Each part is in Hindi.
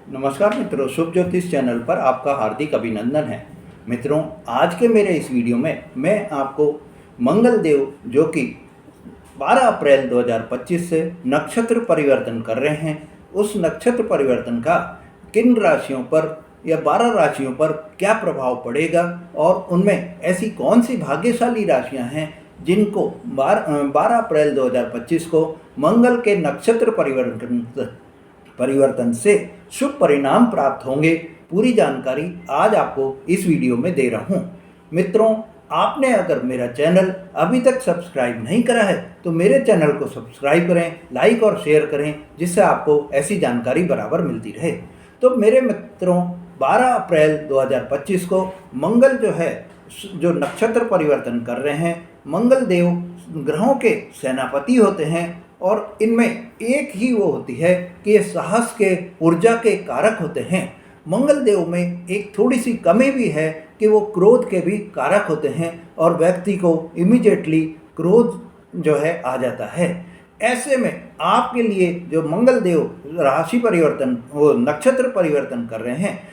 नमस्कार मित्रों, शुभ ज्योतिष चैनल पर आपका हार्दिक अभिनंदन है। मित्रों, आज के मेरे इस वीडियो में मैं आपको मंगल देव जो कि 12 अप्रैल 2025 से नक्षत्र परिवर्तन कर रहे हैं, उस नक्षत्र परिवर्तन का किन राशियों पर या 12 राशियों पर क्या प्रभाव पड़ेगा और उनमें ऐसी कौन सी भाग्यशाली राशियां हैं जिनको 12 अप्रैल 2025 को मंगल के नक्षत्र परिवर्तन से शुभ परिणाम प्राप्त होंगे। पूरी जानकारी आज आपको इस वीडियो में दे रहा हूं। मित्रों, आपने अगर मेरा चैनल अभी तक सब्सक्राइब नहीं करा है तो मेरे चैनल को सब्सक्राइब करें, लाइक और शेयर करें, जिससे आपको ऐसी जानकारी बराबर मिलती रहे। तो मेरे मित्रों, 12 अप्रैल 2025 को मंगल जो नक्षत्र परिवर्तन कर रहे हैं, मंगल देव ग्रहों के सेनापति होते हैं और इनमें एक ही वो होती है कि ये साहस के, ऊर्जा के कारक होते हैं। मंगल देव में एक थोड़ी सी कमी भी है कि वो क्रोध के भी कारक होते हैं और व्यक्ति को इमीडिएटली क्रोध जो है आ जाता है। ऐसे में आपके लिए जो मंगल देव राशि परिवर्तन, वो नक्षत्र परिवर्तन कर रहे हैं,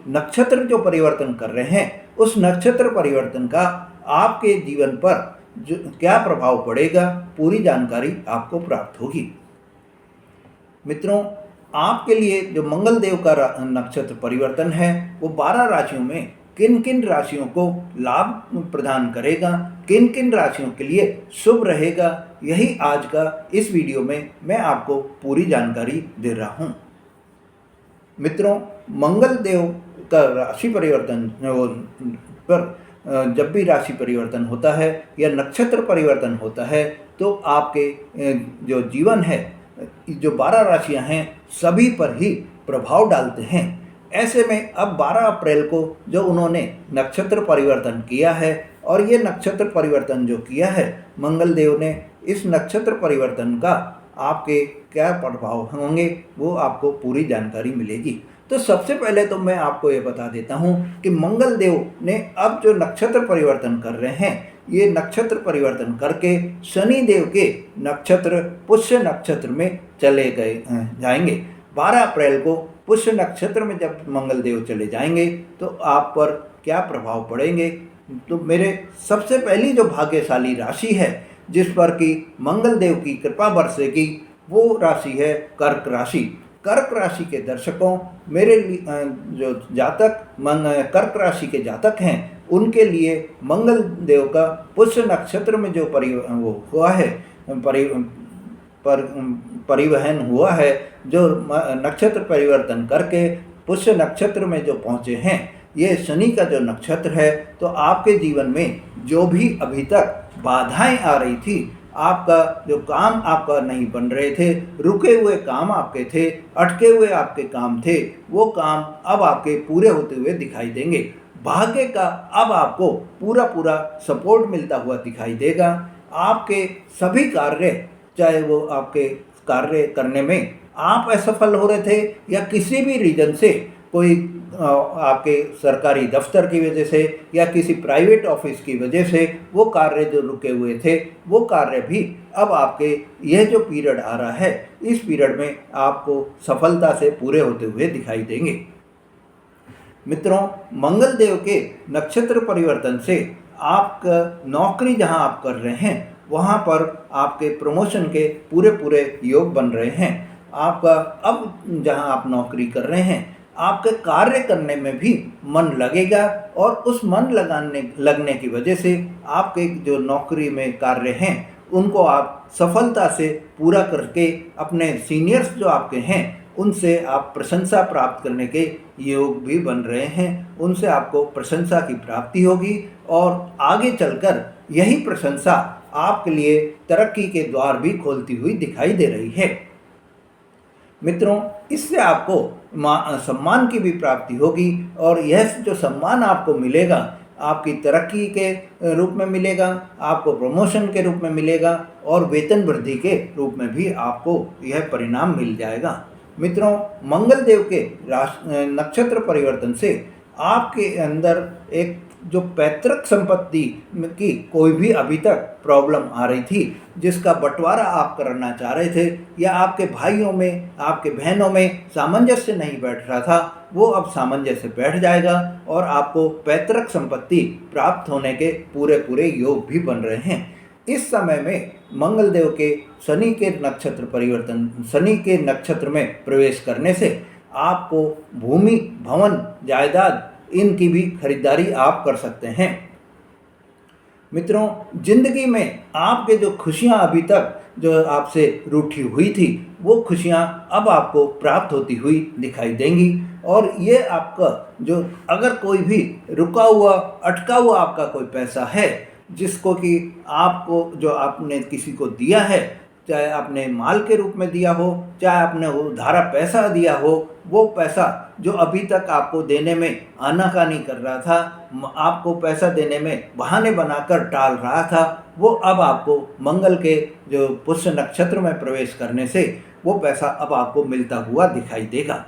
नक्षत्र जो परिवर्तन कर रहे हैं, उस नक्षत्र परिवर्तन का आपके जीवन पर जो क्या प्रभाव पड़ेगा, पूरी जानकारी आपको प्राप्त होगी। मित्रों, आपके लिए जो मंगल देव का नक्षत्र परिवर्तन है, वो 12 राशियों में किन किन राशियों को लाभ प्रदान करेगा, किन किन राशियों के लिए शुभ रहेगा, यही आज का इस वीडियो में मैं आपको पूरी जानकारी दे रहा हूँ। मित्रों, मंगल देव का राशि परिवर्तन पर जब भी राशि परिवर्तन होता है या नक्षत्र परिवर्तन होता है तो आपके जो जीवन है, जो 12 राशियां हैं, सभी पर ही प्रभाव डालते हैं। ऐसे में अब 12 अप्रैल को जो उन्होंने नक्षत्र परिवर्तन किया है, और ये नक्षत्र परिवर्तन जो किया है मंगल देव ने, इस नक्षत्र परिवर्तन का आपके क्या प्रभाव होंगे वो आपको पूरी जानकारी मिलेगी। तो सबसे पहले तो मैं आपको ये बता देता हूँ कि मंगल देव ने अब जो नक्षत्र परिवर्तन कर रहे हैं, ये नक्षत्र परिवर्तन करके शनि देव के नक्षत्र पुष्य नक्षत्र में चले जाएंगे। 12 अप्रैल को पुष्य नक्षत्र में जब मंगल देव चले जाएंगे तो आप पर क्या प्रभाव पड़ेंगे। तो मेरे सबसे पहली जो भाग्यशाली राशि है जिस पर कि मंगल देव की कृपा बरसेगी, वो राशि है कर्क राशि। कर्क राशि के दर्शकों, मेरे जो जातक कर्क राशि के जातक हैं, उनके लिए मंगल देव का पुष्य नक्षत्र में जो परिवहन हुआ है, जो नक्षत्र परिवर्तन करके पुष्य नक्षत्र में जो पहुँचे हैं, ये शनि का जो नक्षत्र है, तो आपके जीवन में जो भी अभी तक बाधाएं आ रही थी, आपका जो काम आपका नहीं बन रहे थे, रुके हुए काम आपके थे, अटके हुए आपके काम थे, वो काम अब आपके पूरे होते हुए दिखाई देंगे। भाग्य का अब आपको पूरा सपोर्ट मिलता हुआ दिखाई देगा। आपके सभी कार्य, चाहे वो आपके कार्य करने में आप असफल हो रहे थे या किसी भी रीजन से, कोई आपके सरकारी दफ्तर की वजह से या किसी प्राइवेट ऑफिस की वजह से वो कार्य जो रुके हुए थे, वो कार्य भी अब आपके यह जो पीरियड आ रहा है, इस पीरियड में आपको सफलता से पूरे होते हुए दिखाई देंगे। मित्रों, मंगल देव के नक्षत्र परिवर्तन से आपका नौकरी जहां आप कर रहे हैं, वहां पर आपके प्रमोशन के पूरे योग बन रहे हैं। आपका अब जहां आप नौकरी कर रहे हैं, आपके कार्य करने में भी मन लगेगा और उस मन लगने की वजह से आपके जो नौकरी में कार्य हैं, उनको आप सफलता से पूरा करके अपने सीनियर्स जो आपके हैं, उनसे आप प्रशंसा प्राप्त करने के योग भी बन रहे हैं। उनसे आपको प्रशंसा की प्राप्ति होगी और आगे चलकर यही प्रशंसा आपके लिए तरक्की के द्वार भी खोलती हुई दिखाई दे रही है। मित्रों, इससे आपको सम्मान की भी प्राप्ति होगी और यह जो सम्मान आपको मिलेगा, आपकी तरक्की के रूप में मिलेगा, आपको प्रमोशन के रूप में मिलेगा और वेतन वृद्धि के रूप में भी आपको यह परिणाम मिल जाएगा। मित्रों, मंगल देव के नक्षत्र परिवर्तन से आपके अंदर एक जो पैतृक संपत्ति की कोई भी अभी तक प्रॉब्लम आ रही थी, जिसका बंटवारा आप करना चाह रहे थे, या आपके भाइयों में, आपके बहनों में सामंजस्य नहीं बैठ रहा था, वो अब सामंजस्य बैठ जाएगा और आपको पैतृक संपत्ति प्राप्त होने के पूरे पूरे योग भी बन रहे हैं। इस समय में मंगल देव के शनि के नक्षत्र परिवर्तन, शनि के नक्षत्र में प्रवेश करने से आपको भूमि, भवन, जायदाद इनकी भी खरीदारी आप कर सकते हैं। मित्रों, जिंदगी में आपके जो खुशियां अभी तक जो आपसे रूठी हुई थी, वो खुशियां अब आपको प्राप्त होती हुई दिखाई देंगी। और ये आपका जो अगर कोई भी रुका हुआ, अटका हुआ आपका कोई पैसा है, जिसको कि आपको, जो आपने किसी को दिया है, चाहे आपने माल के रूप में दिया हो, चाहे आपने उधारा पैसा दिया हो, वो पैसा जो अभी तक आपको देने में आनाकानी कर रहा था, आपको पैसा देने में बहाने बनाकर टाल रहा था, वो अब आपको मंगल के जो पुष्य नक्षत्र में प्रवेश करने से वो पैसा अब आपको मिलता हुआ दिखाई देगा।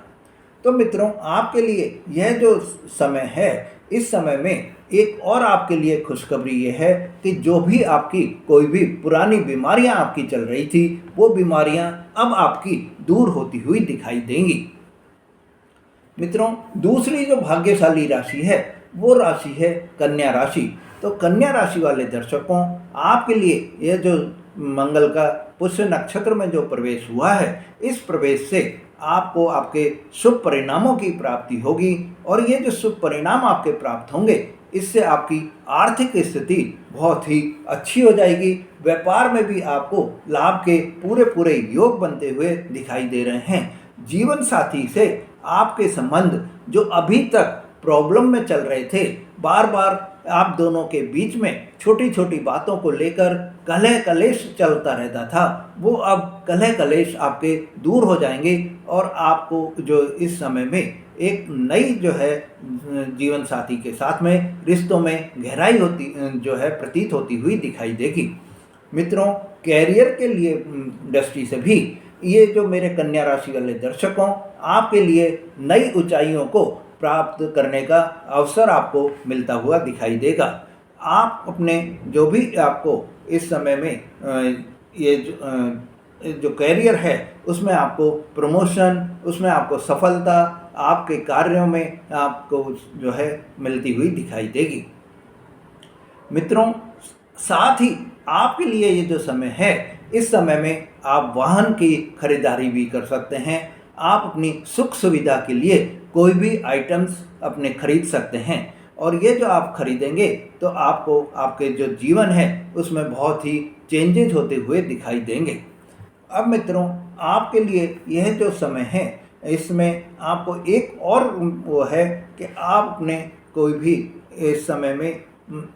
तो मित्रों, आपके लिए यह जो समय है, इस समय में एक और आपके लिए खुशखबरी ये है कि जो भी आपकी कोई भी पुरानी बीमारियां आपकी चल रही थी, वो बीमारियां अब आपकी दूर होती हुई दिखाई देंगी। मित्रों, दूसरी जो भाग्यशाली राशि है, वो राशि है कन्या राशि। तो कन्या राशि वाले दर्शकों, आपके लिए यह जो मंगल का पुष्य नक्षत्र में जो प्रवेश हुआ है, इस प्रवेश से आपको आपके शुभ परिणामों की प्राप्ति होगी। और ये जो शुभ परिणाम आपके प्राप्त होंगे, इससे आपकी आर्थिक स्थिति बहुत ही अच्छी हो जाएगी। व्यापार में भी आपको लाभ के पूरे पूरे योग बनते हुए दिखाई दे रहे हैं। जीवन साथी से आपके संबंध जो अभी तक प्रॉब्लम में चल रहे थे, बार बार आप दोनों के बीच में छोटी छोटी बातों को लेकर कलह कलेश चलता रहता था, वो अब कलह कलेश आपके दूर हो जाएंगे और आपको जो इस समय में एक नई जो है जीवन साथी के साथ में रिश्तों में गहराई होती जो है प्रतीत होती हुई दिखाई देगी। मित्रों, कैरियर के लिए दृष्टि से भी ये जो मेरे कन्या राशि वाले दर्शकों, आपके लिए नई ऊंचाइयों को प्राप्त करने का अवसर आपको मिलता हुआ दिखाई देगा। आप अपने जो भी आपको इस समय में ये जो कैरियर है, उसमें आपको प्रमोशन, उसमें आपको सफलता, आपके कार्यों में आपको जो है मिलती हुई दिखाई देगी। मित्रों, साथ ही आपके लिए ये जो समय है, इस समय में आप वाहन की खरीदारी भी कर सकते हैं। आप अपनी सुख सुविधा के लिए कोई भी आइटम्स अपने खरीद सकते हैं, और ये जो आप खरीदेंगे तो आपको आपके जो जीवन है उसमें बहुत ही चेंजेज होते हुए दिखाई देंगे। अब मित्रों, आपके लिए यह जो समय है, इसमें आपको एक और वो है कि आप अपने कोई भी इस समय में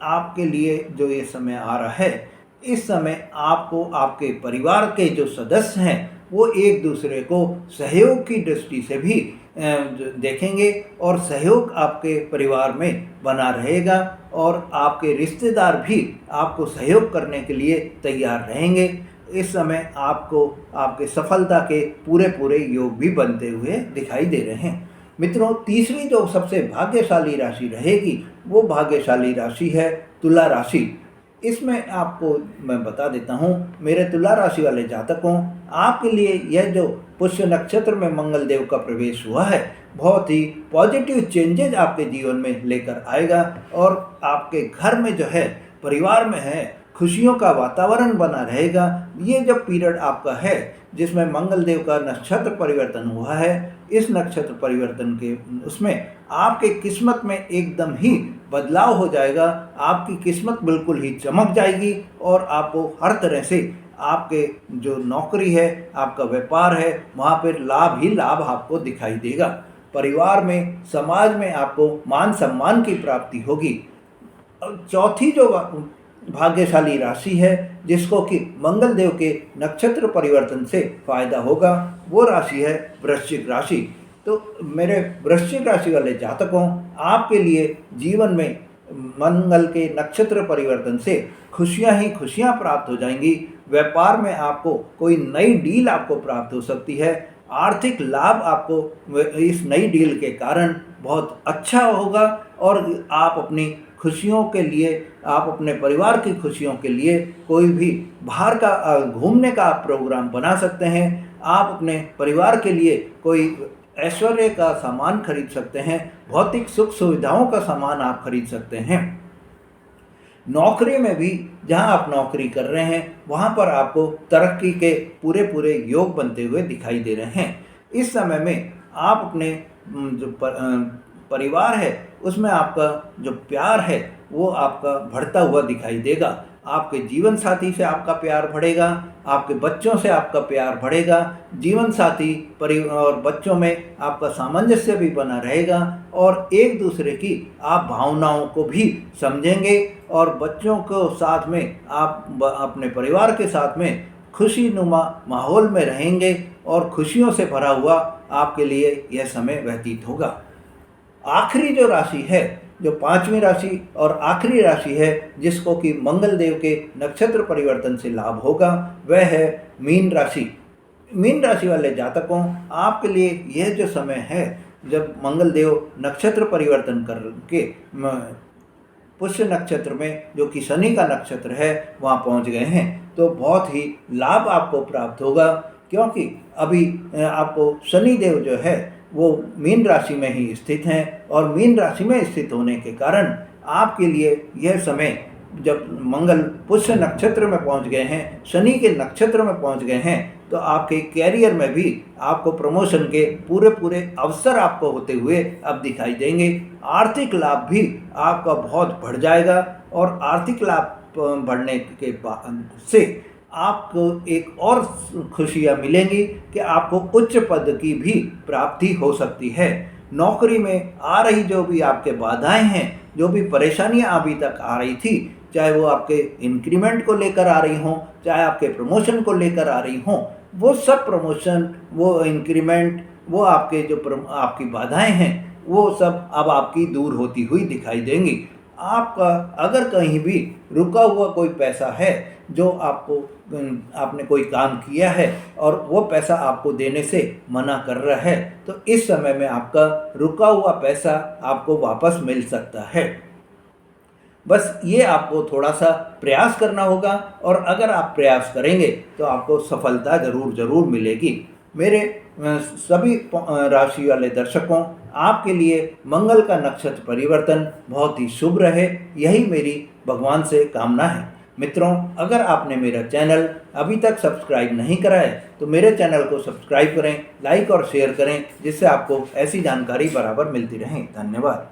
आपके लिए जो ये समय आ रहा है, इस समय आपको आपके परिवार के जो सदस्य हैं, वो एक दूसरे को सहयोग की दृष्टि से भी देखेंगे और सहयोग आपके परिवार में बना रहेगा, और आपके रिश्तेदार भी आपको सहयोग करने के लिए तैयार रहेंगे। इस समय आपको आपके सफलता के पूरे पूरे योग भी बनते हुए दिखाई दे रहे हैं। मित्रों, तीसरी जो सबसे भाग्यशाली राशि रहेगी, वो भाग्यशाली राशि है तुला राशि। इसमें आपको मैं बता देता हूँ, मेरे तुला राशि वाले जातकों, आपके लिए यह जो पुष्य नक्षत्र में मंगल देव का प्रवेश हुआ है, बहुत ही पॉजिटिव चेंजेज आपके जीवन में लेकर आएगा, और आपके घर में जो है, परिवार में है, खुशियों का वातावरण बना रहेगा। ये जब पीरियड आपका है जिसमें मंगल देव का नक्षत्र परिवर्तन हुआ है, इस नक्षत्र परिवर्तन के उसमें आपके किस्मत में एकदम ही बदलाव हो जाएगा। आपकी किस्मत बिल्कुल ही चमक जाएगी, और आपको हर तरह से आपके जो नौकरी है, आपका व्यापार है, वहाँ पर लाभ ही लाभ आपको दिखाई देगा। परिवार में, समाज में आपको मान सम्मान की प्राप्ति होगी। चौथी जो भाग्यशाली राशि है, जिसको कि मंगल देव के नक्षत्र परिवर्तन से फायदा होगा, वो राशि है वृश्चिक राशि। तो मेरे वृश्चिक राशि वाले जातकों, आपके लिए जीवन में मंगल के नक्षत्र परिवर्तन से खुशियां ही खुशियां प्राप्त हो जाएंगी। व्यापार में आपको कोई नई डील आपको प्राप्त हो सकती है। आर्थिक लाभ आपको इस नई डील के कारण बहुत अच्छा होगा, और आप अपनी खुशियों के लिए, आप अपने परिवार की खुशियों के लिए कोई भी बाहर का घूमने का आप प्रोग्राम बना सकते हैं। आप अपने परिवार के लिए कोई ऐश्वर्य का सामान खरीद सकते हैं, भौतिक सुख सुविधाओं का सामान आप खरीद सकते हैं। नौकरी में भी जहां आप नौकरी कर रहे हैं वहां पर आपको तरक्की के पूरे पूरे योग बनते हुए दिखाई दे रहे हैं। इस समय में आप अपने जो परिवार है उसमें आपका जो प्यार है वो आपका बढ़ता हुआ दिखाई देगा। आपके जीवन साथी से आपका प्यार बढ़ेगा, आपके बच्चों से आपका प्यार बढ़ेगा, जीवन साथी परिवार और बच्चों में आपका सामंजस्य भी बना रहेगा और एक दूसरे की आप भावनाओं को भी समझेंगे और बच्चों को साथ में आप अपने परिवार के साथ में खुशी नुमा माहौल में रहेंगे और खुशियों से भरा हुआ आपके लिए यह समय व्यतीत होगा। आखिरी जो राशि है, जो पांचवी राशि और आखिरी राशि है जिसको कि मंगल देव के नक्षत्र परिवर्तन से लाभ होगा, वह है मीन राशि। मीन राशि वाले जातकों, आपके लिए यह जो समय है जब मंगल देव नक्षत्र परिवर्तन करके पुष्य नक्षत्र में, जो कि शनि का नक्षत्र है, वहाँ पहुँच गए हैं, तो बहुत ही लाभ आपको प्राप्त होगा। क्योंकि अभी आपको शनि देव जो है वो मीन राशि में ही स्थित हैं और मीन राशि में स्थित होने के कारण आपके लिए यह समय, जब मंगल पुष्य नक्षत्र में पहुंच गए हैं, शनि के नक्षत्र में पहुंच गए हैं, तो आपके कैरियर में भी आपको प्रमोशन के पूरे पूरे अवसर आपको होते हुए अब दिखाई देंगे। आर्थिक लाभ भी आपका बहुत बढ़ जाएगा और आर्थिक लाभ बढ़ने के बाद से आपको एक और खुशियाँ मिलेंगी कि आपको उच्च पद की भी प्राप्ति हो सकती है। नौकरी में आ रही जो भी आपके बाधाएं हैं, जो भी परेशानियां अभी तक आ रही थी, चाहे वो आपके इंक्रीमेंट को लेकर आ रही हों, चाहे आपके प्रमोशन को लेकर आ रही हों, वो सब प्रमोशन, वो इंक्रीमेंट, वो आपके जो आपकी बाधाएं हैं, वो सब अब आपकी दूर होती हुई दिखाई देंगी। आपका अगर कहीं भी रुका हुआ कोई पैसा है, जो आपने कोई काम किया है और वो पैसा आपको देने से मना कर रहा है, तो इस समय में आपका रुका हुआ पैसा आपको वापस मिल सकता है। बस ये आपको थोड़ा सा प्रयास करना होगा और अगर आप प्रयास करेंगे तो आपको सफलता ज़रूर मिलेगी। मेरे सभी राशि वाले दर्शकों, आपके लिए मंगल का नक्षत्र परिवर्तन बहुत ही शुभ रहे, यही मेरी भगवान से कामना है। मित्रों, अगर आपने मेरा चैनल अभी तक सब्सक्राइब नहीं करा है तो मेरे चैनल को सब्सक्राइब करें, लाइक और शेयर करें, जिससे आपको ऐसी जानकारी बराबर मिलती रहे। धन्यवाद।